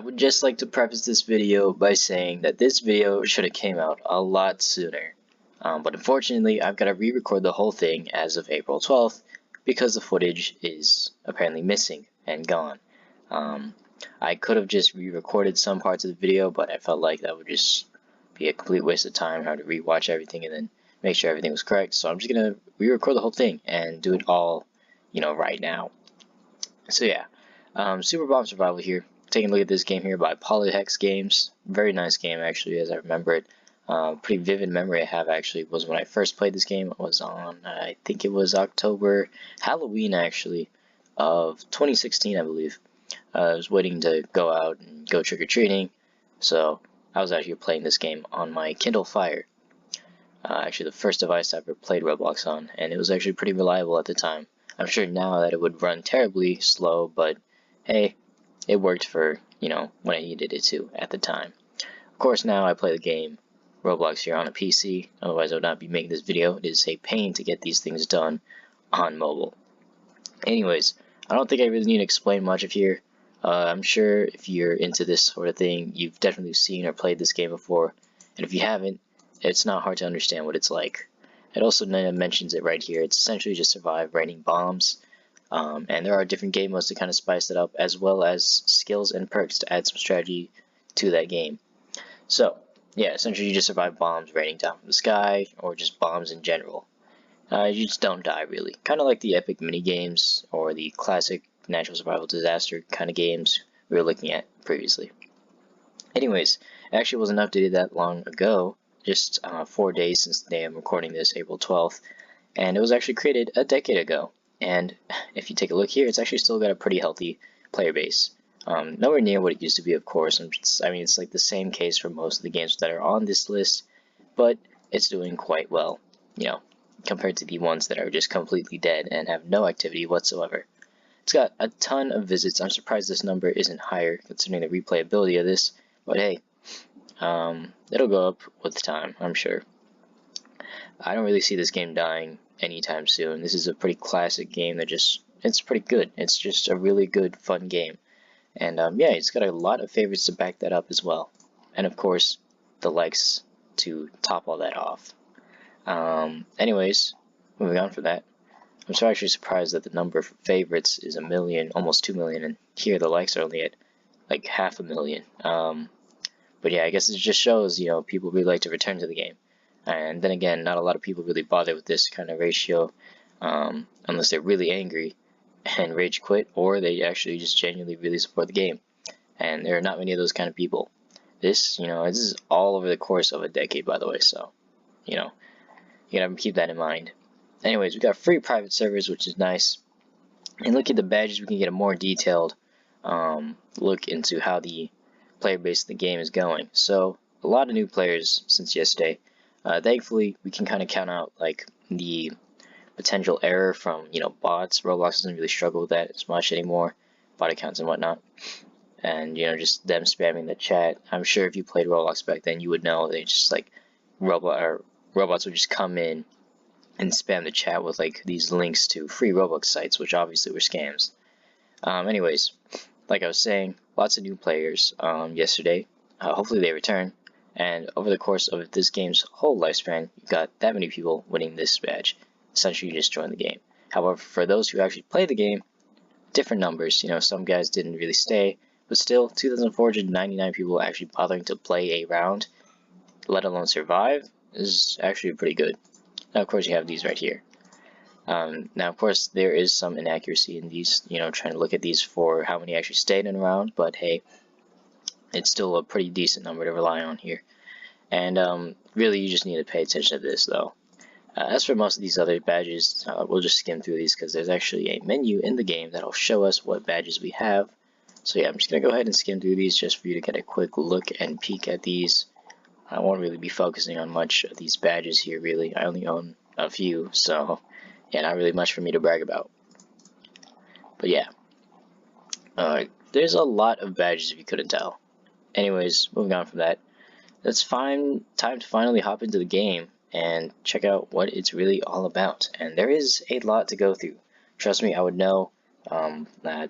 would just like to preface this video by saying that this video should have came out a lot sooner. But unfortunately, I've got to re-record the whole thing as of April 12th because the footage is apparently missing and gone. I could have just re-recorded some parts of the video, but I felt like that would just be a complete waste of time, having to re-watch everything and then make sure everything was correct. So I'm just going to re-record the whole thing and do it all, right now. So yeah, Super Bomb Survival here. Taking a look at this game here by Polyhex Games. Very nice game actually, as I remember it. Pretty vivid memory I have actually was when I first played this game. It was on, I think it was Halloween actually, of 2016 I believe. I was waiting to go out and go trick-or-treating, so I was out here playing this game on my Kindle Fire. Actually the first device I ever played Roblox on, and it was actually pretty reliable at the time. I'm sure now that it would run terribly slow, but hey, it worked for, when I needed it to at the time. Of course, now I play the game Roblox here on a PC, otherwise I would not be making this video. It is a pain to get these things done on mobile. Anyways, I don't think I really need to explain much of here. I'm sure if you're into this sort of thing, you've definitely seen or played this game before, and if you haven't, it's not hard to understand what it's like. It also mentions it right here. It's essentially just survive raining bombs. And there are different game modes to kind of spice it up, as well as skills and perks to add some strategy to that game. So, yeah, essentially you just survive bombs raining down from the sky, or just bombs in general. You just don't die, really. Kind of like the epic mini games, or the classic natural survival disaster kind of games we were looking at previously. Anyways, it actually wasn't updated that long ago, just 4 days since the day I'm recording this, April 12th, and it was actually created a decade ago. And if you take a look here, it's actually still got a pretty healthy player base. Nowhere near what it used to be, of course. I mean, it's like the same case for most of the games that are on this list, but it's doing quite well, compared to the ones that are just completely dead and have no activity whatsoever. It's got a ton of visits. I'm surprised this number isn't higher considering the replayability of this, but hey, it'll go up with time, I'm sure. I don't really see this game dying anytime soon. This is a pretty classic game that it's pretty good. It's just a really good, fun game. And yeah, it's got a lot of favorites to back that up as well. And of course, the likes to top all that off. Anyways, moving on from that, I'm so actually surprised that the number for favorites is 1 million, almost 2 million, and here the likes are only at like 500,000. But yeah, I guess it just shows, people really like to return to the game. And then again, not a lot of people really bother with this kind of ratio, unless they're really angry and rage quit, or they actually just genuinely really support the game. And there are not many of those kind of people. This, this is all over the course of a decade, by the way, so, you gotta keep that in mind. Anyways, we got free private servers, which is nice. And look at the badges, we can get a more detailed look into how the player base of the game is going. So, a lot of new players since yesterday. Thankfully, we can kind of count out like the potential error from bots. Roblox doesn't really struggle with that as much anymore, bot accounts and whatnot, and just them spamming the chat. I'm sure if you played Roblox back then, you would know they just like robots would just come in and spam the chat with like these links to free Roblox sites, which obviously were scams. Anyways, like I was saying, lots of new players yesterday. Hopefully they return. And over the course of this game's whole lifespan, you got that many people winning this badge. Essentially, you just joined the game. However, for those who actually play the game, different numbers. Some guys didn't really stay, but still, 2,499 people actually bothering to play a round, let alone survive, is actually pretty good. Now, of course, you have these right here. Now, of course, there is some inaccuracy in these, trying to look at these for how many actually stayed in a round, but hey, it's still a pretty decent number to rely on here. And really, you just need to pay attention to this, though. As for most of these other badges, we'll just skim through these because there's actually a menu in the game that'll show us what badges we have. So yeah, I'm just going to go ahead and skim through these just for you to get a quick look and peek at these. I won't really be focusing on much of these badges here, really. I only own a few, so yeah, not really much for me to brag about. But yeah, there's a lot of badges if you couldn't tell. Anyways, moving on from that, it's time to finally hop into the game and check out what it's really all about. And there is a lot to go through. Trust me, I would know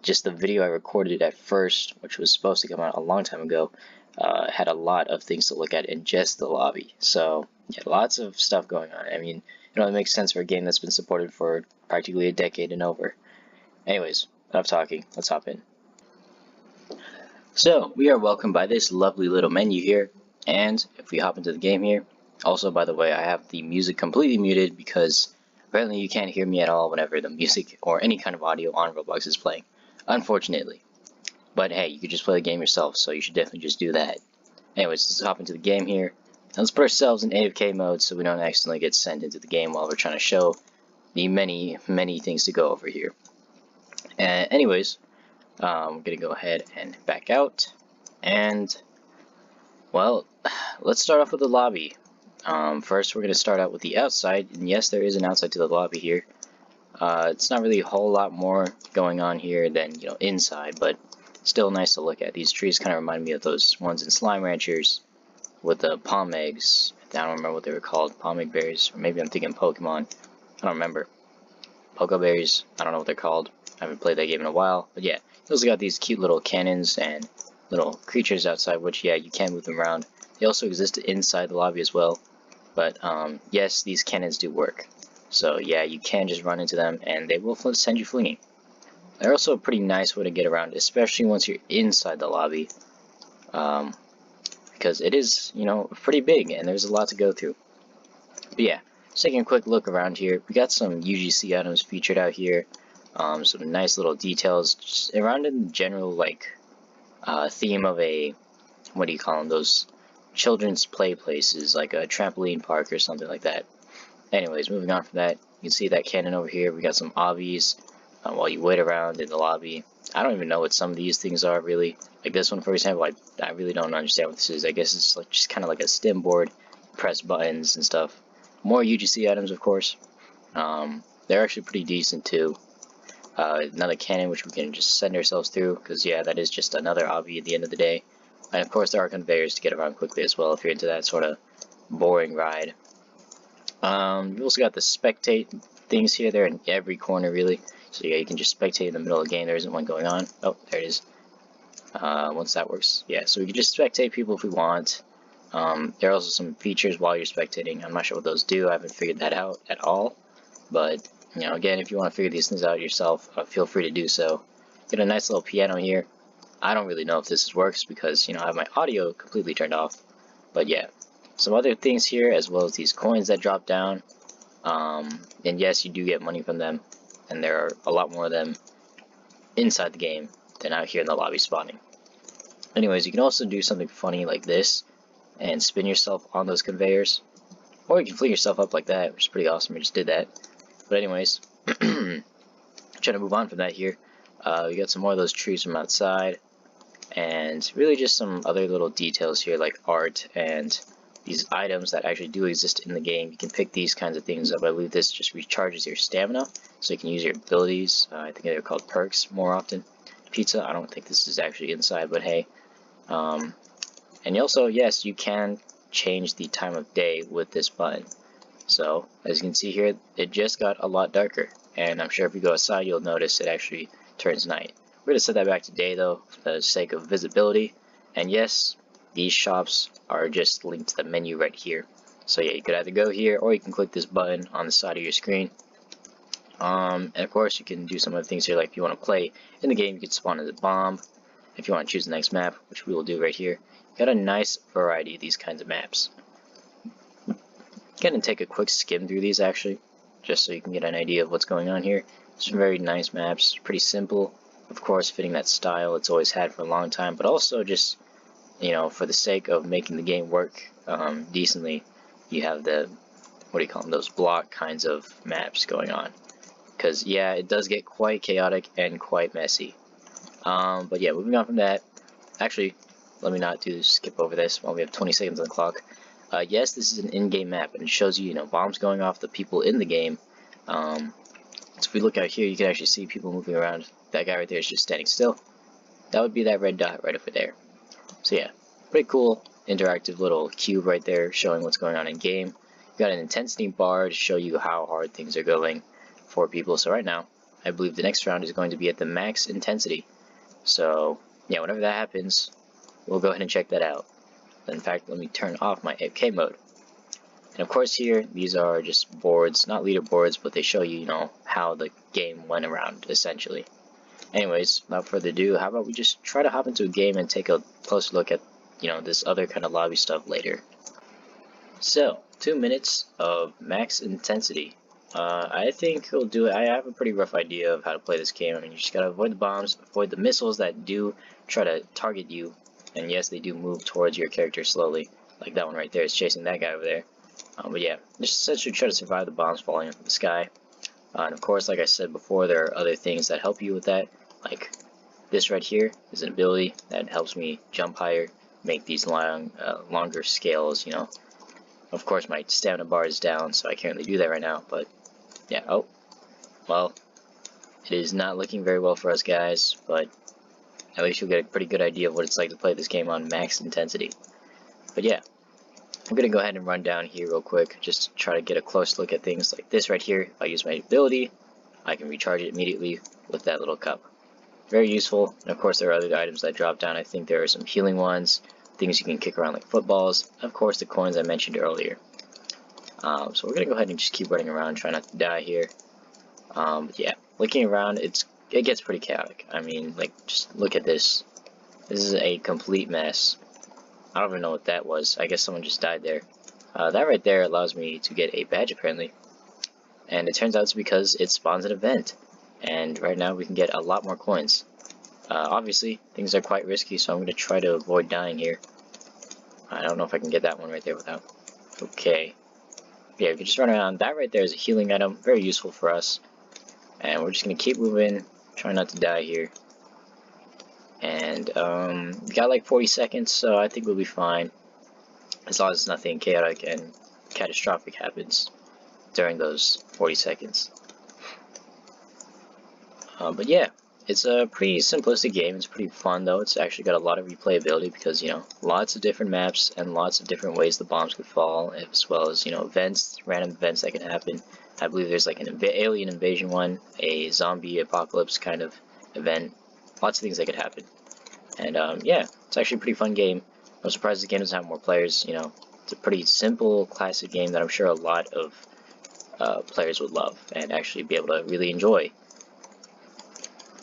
Just the video I recorded at first, which was supposed to come out a long time ago, had a lot of things to look at in just the lobby. So yeah, lots of stuff going on. I mean, it only makes sense for a game that's been supported for practically a decade and over. Anyways, enough talking. Let's hop in. So we are welcomed by this lovely little menu here, and if we hop into the game here, also by the way, I have the music completely muted because apparently you can't hear me at all whenever the music or any kind of audio on Roblox is playing, unfortunately. But hey, you could just play the game yourself, so you should definitely just do that. Anyways, let's hop into the game here. Let's put ourselves in AFK mode so we don't accidentally get sent into the game while we're trying to show the many things to go over here. Anyways, I'm gonna go ahead and back out, and well, let's start off with the lobby. First, we're gonna start out with the outside, and yes, there is an outside to the lobby here. It's not really a whole lot more going on here than inside, but still nice to look at. These trees kind of remind me of those ones in Slime Ranchers with the palm eggs. I don't remember what they were called, palm egg berries, or maybe I'm thinking Pokemon. I don't remember. Poke berries, I don't know what they're called. I haven't played that game in a while, but yeah, those got these cute little cannons and little creatures outside, which yeah, you can move them around. They also exist inside the lobby as well, but yes, these cannons do work. So yeah, you can just run into them and they will send you fleeing. They're also a pretty nice way to get around, especially once you're inside the lobby, because it is, pretty big and there's a lot to go through. But yeah, just taking a quick look around here, we got some UGC items featured out here, some nice little details, just around in the general, theme of a, what do you call them, those children's play places, like a trampoline park or something like that. Anyways, moving on from that, you can see that cannon over here. We got some obbies while you wait around in the lobby. I don't even know what some of these things are really. Like this one, for example, I really don't understand what this is. I guess it's like just kind of like a stim board, press buttons and stuff. More UGC items, of course. They're actually pretty decent too. Another cannon which we can just send ourselves through, because yeah, that is just another obby at the end of the day. And of course there are conveyors to get around quickly as well if you're into that sort of boring ride. You also got the spectate things here. They're in every corner really. So yeah, you can just spectate in the middle of the game. There isn't one going on. Oh, there it is. Once that works, yeah. So we can just spectate people if we want. There are also some features while you're spectating. I'm not sure what those do. I haven't figured that out at all. But again, if you want to figure these things out yourself, feel free to do so. Get a nice little piano here. I don't really know if this works because I have my audio completely turned off. But yeah, some other things here as well as these coins that drop down. And yes, you do get money from them, and there are a lot more of them inside the game than out here in the lobby spawning. Anyways, you can also do something funny like this and spin yourself on those conveyors, or you can fling yourself up like that, which is pretty awesome. I just did that. But anyways, trying to move on from that here. We got some more of those trees from outside, and really just some other little details here like art and these items that actually do exist in the game. You can pick these kinds of things up. I believe this just recharges your stamina, so you can use your abilities. I think they're called perks more often. Pizza, I don't think this is actually inside, but hey. And also, yes, you can change the time of day with this button. So, as you can see here, it just got a lot darker. And I'm sure if you go outside, you'll notice it actually turns night. We're going to set that back to day, though, for the sake of visibility. And yes, these shops are just linked to the menu right here. So yeah, you could either go here, or you can click this button on the side of your screen. And of course, you can do some other things here, like if you want to play in the game, you can spawn as a bomb. If you want to choose the next map, which we will do right here, you got a nice variety of these kinds of maps. Go and take a quick skim through these actually, just so you can get an idea of what's going on here. Some very nice maps, pretty simple, of course fitting that style it's always had for a long time, but also just, for the sake of making the game work decently, you have the, what do you call them, those block kinds of maps going on. Because yeah, it does get quite chaotic and quite messy. But yeah, moving on from that, actually, let me not skip over this while we have 20 seconds on the clock. Yes, this is an in-game map, and it shows you, bombs going off the people in the game. So if we look out here, you can actually see people moving around. That guy right there is just standing still. That would be that red dot right over there. So yeah, pretty cool, interactive little cube right there showing what's going on in game. You got an intensity bar to show you how hard things are going for people. So right now, I believe the next round is going to be at the max intensity. So yeah, whenever that happens, we'll go ahead and check that out. In fact, let me turn off my AFK mode. And of course here, these are just boards, not leaderboards, but they show you, how the game went around, essentially. Anyways, without further ado, how about we just try to hop into a game and take a closer look at, this other kind of lobby stuff later. So, 2 minutes of max intensity. I think we'll do it. I have a pretty rough idea of how to play this game. I mean, you just gotta avoid the bombs, avoid the missiles that do try to target you. And yes, they do move towards your character slowly. Like that one right there is chasing that guy over there. But yeah, just essentially try to survive the bombs falling from the sky. And of course, like I said before, there are other things that help you with that. Like this right here is an ability that helps me jump higher, make these longer scales, Of course, my stamina bar is down, so I can't really do that right now, but yeah, oh, well, it is not looking very well for us guys, but at least you'll get a pretty good idea of what it's like to play this game on max intensity. But yeah, I'm going to go ahead and run down here real quick, just to try to get a close look at things like this right here. If I use my ability, I can recharge it immediately with that little cup. Very useful, and of course there are other items that drop down. I think there are some healing ones, things you can kick around like footballs, and of course the coins I mentioned earlier. So we're going to go ahead and just keep running around, try not to die here. But yeah, looking around, it gets pretty chaotic. I mean, like, just look at this. This is a complete mess. I don't even know what that was. I guess someone just died there. That right there allows me to get a badge, apparently. And it turns out it's because it spawns an event. And right now we can get a lot more coins. Obviously, things are quite risky, so I'm going to try to avoid dying here. I don't know if I can get that one right there without... Okay. Yeah, we can just run around. That right there is a healing item. Very useful for us. And we're just going to keep moving. Try not to die here. And, we got like 40 seconds, so I think we'll be fine. As long as nothing chaotic and catastrophic happens during those 40 seconds. But yeah, it's a pretty simplistic game. It's pretty fun though. It's actually got a lot of replayability because, lots of different maps and lots of different ways the bombs could fall, as well as, events, random events that can happen. I believe there's like an alien invasion one, a zombie apocalypse kind of event. Lots of things that could happen. And yeah, it's actually a pretty fun game. I'm surprised the game doesn't have more players. It's a pretty simple, classic game that I'm sure a lot of players would love and actually be able to really enjoy.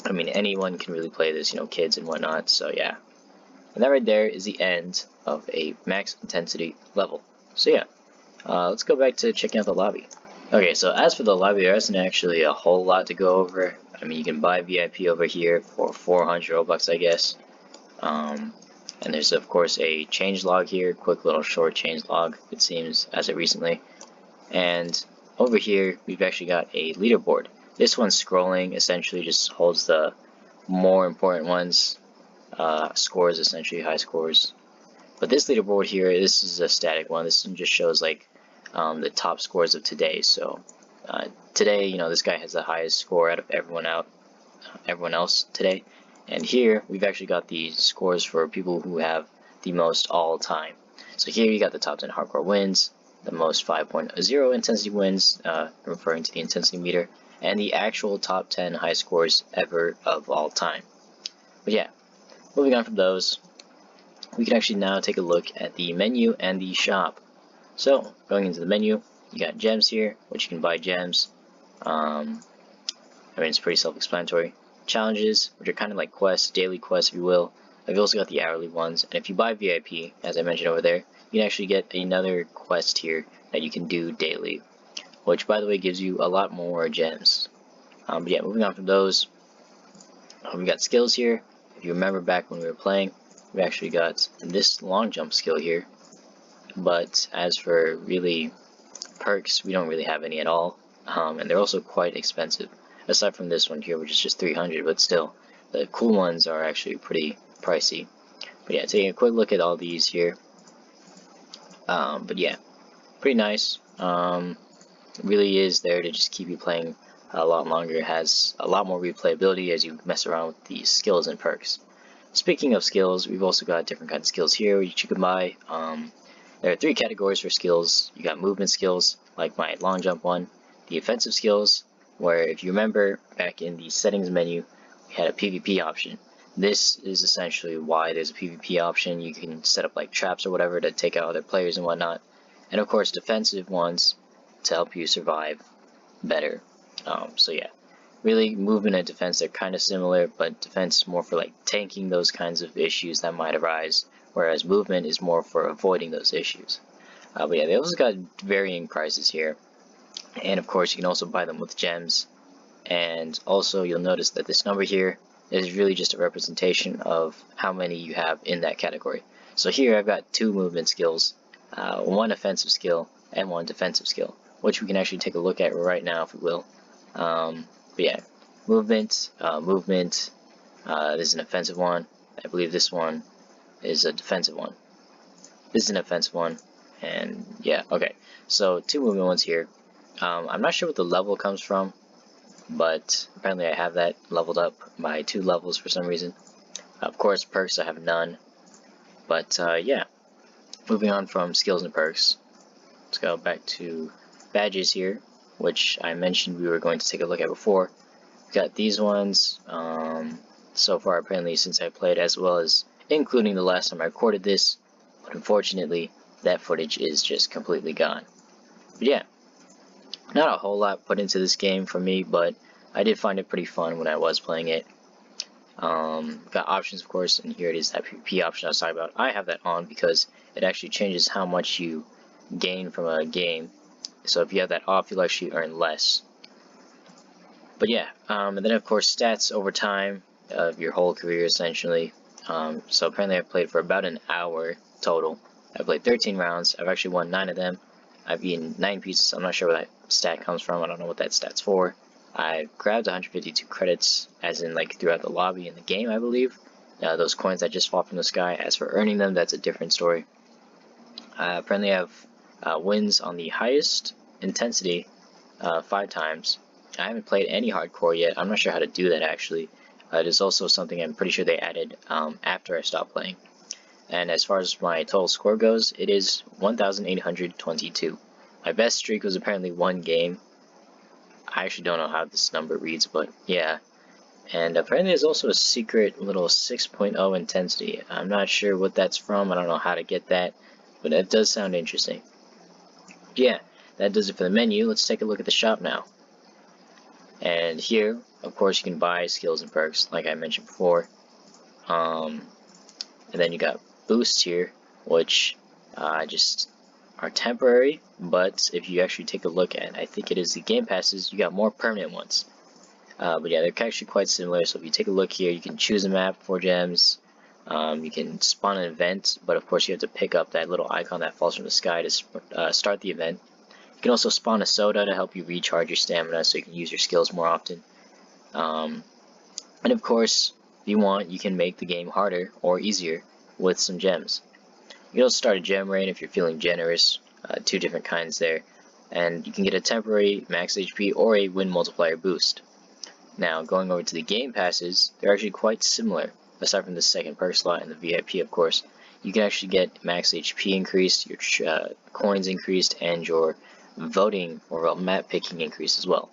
I mean, anyone can really play this, kids and whatnot, so yeah. And that right there is the end of a max intensity level. So yeah, let's go back to checking out the lobby. Okay, so as for the lobby, there isn't actually a whole lot to go over. I mean, you can buy VIP over here for 400 Robux, I guess. And there's of course a change log here, quick little short change log, it seems, as of recently. And over here, we've actually got a leaderboard. This one's scrolling, essentially just holds the more important ones, scores, essentially high scores. But this leaderboard here, this is a static one. This one just shows like the top scores of today. So today, this guy has the highest score out of everyone else today. And here, we've actually got the scores for people who have the most all-time. So here you got the top 10 hardcore wins, the most 5.0 intensity wins, referring to the intensity meter, and the actual top 10 high scores ever of all time. But yeah, moving on from those, we can actually now take a look at the menu and the shop. So, going into the menu, you got gems here, which you can buy gems. I mean, it's pretty self-explanatory. Challenges, which are kind of like quests, daily quests, if you will. I've also got the hourly ones, and if you buy VIP, as I mentioned over there, you can actually get another quest here that you can do daily, which, by the way, gives you a lot more gems. But yeah, moving on from those, we got skills here. If you remember back when we were playing, we actually got this long jump skill here. But as for really perks, we don't really have any at all, and they're also quite expensive. Aside from this one here, which is just 300, but still, the cool ones are actually pretty pricey. But yeah, taking a quick look at all these here. But yeah, pretty nice. It really is there to just keep you playing a lot longer. It has a lot more replayability as you mess around with the skills and perks. Speaking of skills, we've also got different kinds of skills here which you can buy. There are 3 categories for skills. You got movement skills, like my long jump one, the offensive skills, where if you remember back in the settings menu, we had a PvP option. This is essentially why there's a PvP option. You can set up like traps or whatever to take out other players and whatnot. And of course defensive ones to help you survive better. So yeah, really movement and defense, they're kind of similar, but defense is more for like tanking those kinds of issues that might arise, whereas movement is more for avoiding those issues. But yeah, they also got varying prices here. And of course you can also buy them with gems. And also you'll notice that this number here is really just a representation of how many you have in that category. So here I've got 2 movement skills, 1 offensive skill and 1 defensive skill, which we can actually take a look at right now if we will. But yeah, movement, this is an offensive one. I believe this one is a defensive one. This is an offensive one, and yeah, okay. So 2 movement ones here. I'm not sure what the level comes from, but apparently I have that leveled up by 2 levels for some reason. Of course, perks I have none, but yeah. Moving on from skills and perks, let's go back to badges here, which I mentioned we were going to take a look at before. We got these ones so far apparently since I played, as well as including the last time I recorded this, but unfortunately that footage is just completely gone. But yeah, not a whole lot put into this game for me, but I did find it pretty fun when I was playing it. Got options, of course, and here it is, that PvP option I was talking about. I have that on because it actually changes how much you gain from a game. So if you have that off, you'll actually earn less. But yeah, and then of course stats over time of your whole career essentially. So apparently I've played for about an hour total. I played 13 rounds. I've actually won 9 of them. I've eaten 9 pieces. I'm not sure where that stat comes from. I don't know what that stat's for. I grabbed 152 credits, as in like throughout the lobby in the game, I believe. Those coins that just fall from the sky. As for earning them, that's a different story. Apparently I have wins on the highest intensity 5 times. I haven't played any hardcore yet. I'm not sure how to do that actually. It is also something I'm pretty sure they added after I stopped playing. And as far as my total score goes, it is 1,822. My best streak was apparently 1 game. I actually don't know how this number reads, but yeah. And apparently there's also a secret little 6.0 intensity. I'm not sure what that's from. I don't know how to get that, but it does sound interesting. Yeah, that does it for the menu. Let's take a look at the shop now. And here, of course, you can buy skills and perks, like I mentioned before. And then you got boosts here, which just are temporary, but if you actually take a look at, I think it is the game passes, you got more permanent ones. But yeah, they're actually quite similar. So if you take a look here, you can choose a map for gems. You can spawn an event, but of course you have to pick up that little icon that falls from the sky to start the event. You can also spawn a soda to help you recharge your stamina so you can use your skills more often. And of course, if you want, you can make the game harder or easier with some gems. You can also start a gem rain if you're feeling generous, 2 different kinds there. And you can get a temporary max HP or a win multiplier boost. Now, going over to the game passes, they're actually quite similar, aside from the second perk slot and the VIP, of course. You can actually get max HP increased, your coins increased, and your voting or map picking increased as well.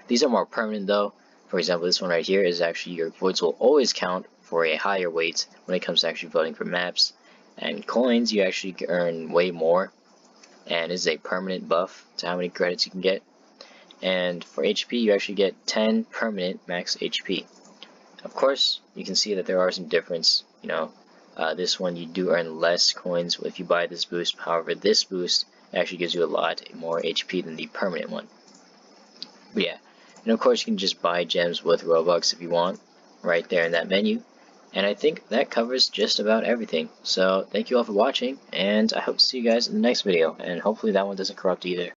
These are more permanent though. For example, this one right here is actually your votes will always count for a higher weight when it comes to actually voting for maps. And coins, you actually earn way more, and is a permanent buff to how many credits you can get. And for HP, you actually get 10 permanent max HP. Of course, you can see that there are some difference. You know, this one you do earn less coins if you buy this boost. However, this boost actually gives you a lot more HP than the permanent one. But yeah, and of course you can just buy gems with Robux if you want, right there in that menu. And I think that covers just about everything. So thank you all for watching, and I hope to see you guys in the next video, and hopefully that one doesn't corrupt either.